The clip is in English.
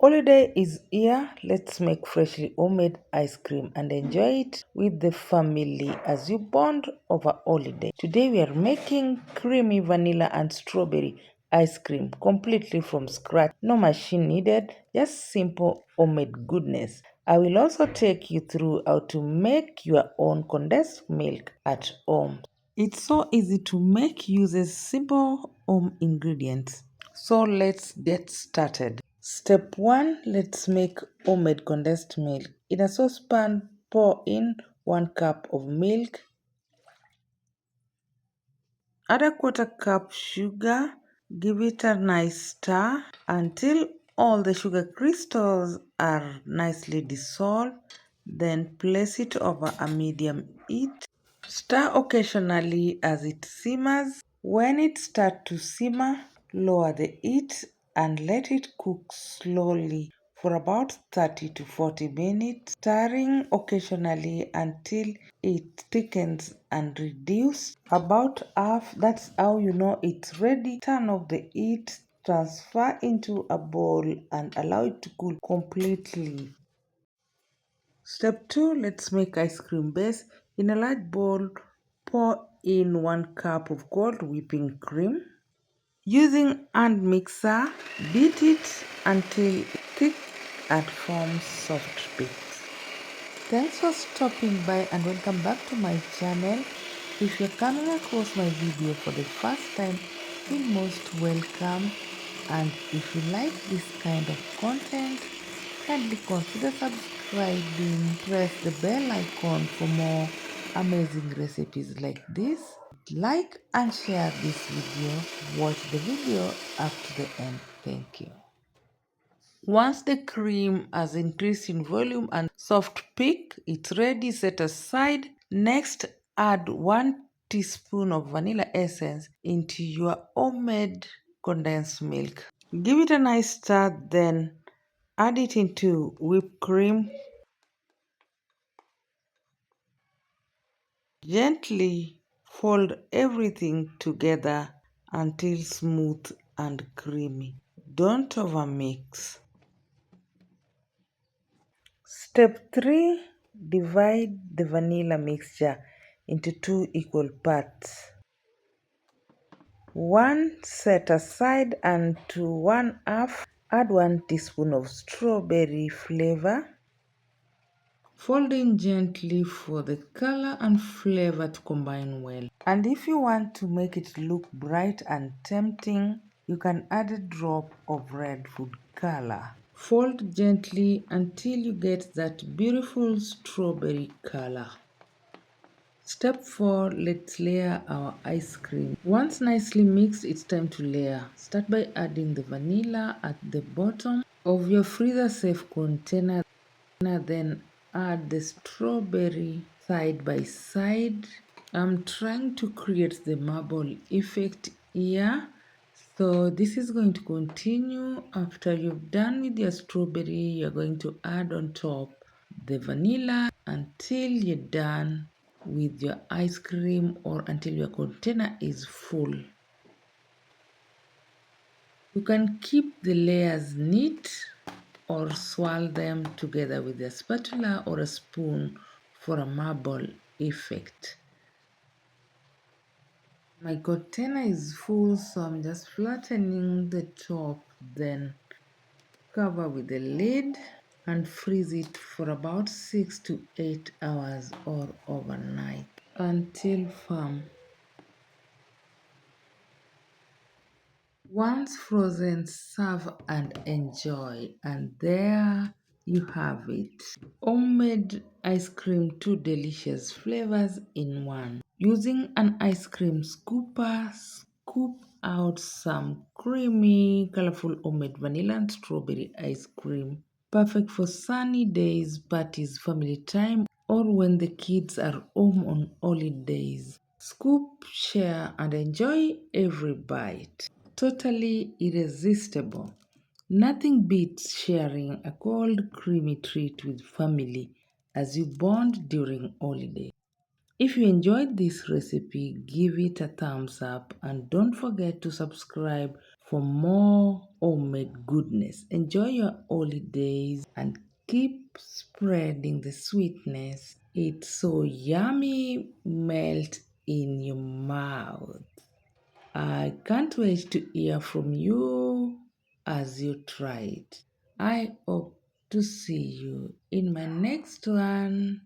Holiday is here. Let's make freshly homemade ice cream and enjoy it with the family as you bond over holiday. Today we are making creamy vanilla and strawberry ice cream completely from scratch. No machine needed, just simple homemade goodness. I will also take you through how to make your own condensed milk at home. It's so easy to make uses simple home ingredients. So let's get started. Step 1, let's make homemade condensed milk. In a saucepan, pour in 1 cup of milk, add a quarter cup sugar, give it a nice stir until all the sugar crystals are nicely dissolved. Then place it over a medium heat. Stir occasionally as it simmers. When it starts to simmer, lower the heat and let it cook slowly for about 30 to 40 minutes, stirring occasionally until it thickens and reduces about half. That's how you know it's ready. Turn off the heat, transfer into a bowl and allow it to cool completely. Step 2, let's make ice cream base. In a large bowl, pour in 1 cup of cold whipping cream. Using hand mixer, beat it until it's thick and forms soft bits. Thanks for stopping by and welcome back to my channel. If you're coming across my video for the first time, feel most welcome. And if you like this kind of content, kindly consider subscribing, press the bell icon for more amazing recipes like this. Like and share this video. Watch the video up to the end. Thank you. Once the cream has increased in volume and soft peak, it's ready. Set aside. Next, add 1 teaspoon of vanilla essence into your homemade condensed milk. Give it a nice stir, then add it into whipped cream. Gently fold everything together until smooth and creamy. Don't overmix. Step 3, divide the vanilla mixture into 2 equal parts. One set aside and to 1 half add 1 teaspoon of strawberry flavor. Fold in gently for the color and flavor to combine well. And if you want to make it look bright and tempting, you can add a drop of red food color. Fold gently until you get that beautiful strawberry color. Step 4, let's layer our ice cream. Once nicely mixed, it's time to layer. Start by adding the vanilla at the bottom of your freezer-safe container. Then add the strawberry side by side. I'm trying to create the marble effect here. So this is going to continue. After you've done with your strawberry, you're going to add on top the vanilla until you're done with your ice cream or until your container is full. You can keep the layers neat or swirl them together with a spatula or a spoon for a marble effect. My container is full, so I'm just flattening the top, then cover with the lid and freeze it for about 6 to 8 hours or overnight until firm. Once frozen, serve and enjoy. And there you have it. Homemade ice cream, 2 delicious flavors in one. Using an ice cream scooper, scoop out some creamy, colorful homemade vanilla and strawberry ice cream. Perfect for sunny days, parties, family time, or when the kids are home on holidays. Scoop, share, and enjoy every bite. Totally irresistible. Nothing beats sharing a cold, creamy treat with family as you bond during holiday. If you enjoyed this recipe, give it a thumbs up and don't forget to subscribe for more homemade goodness. Enjoy your holidays and keep spreading the sweetness. It's so yummy, melt in your mouth. I can't wait to hear from you as you try it. I hope to see you in my next one.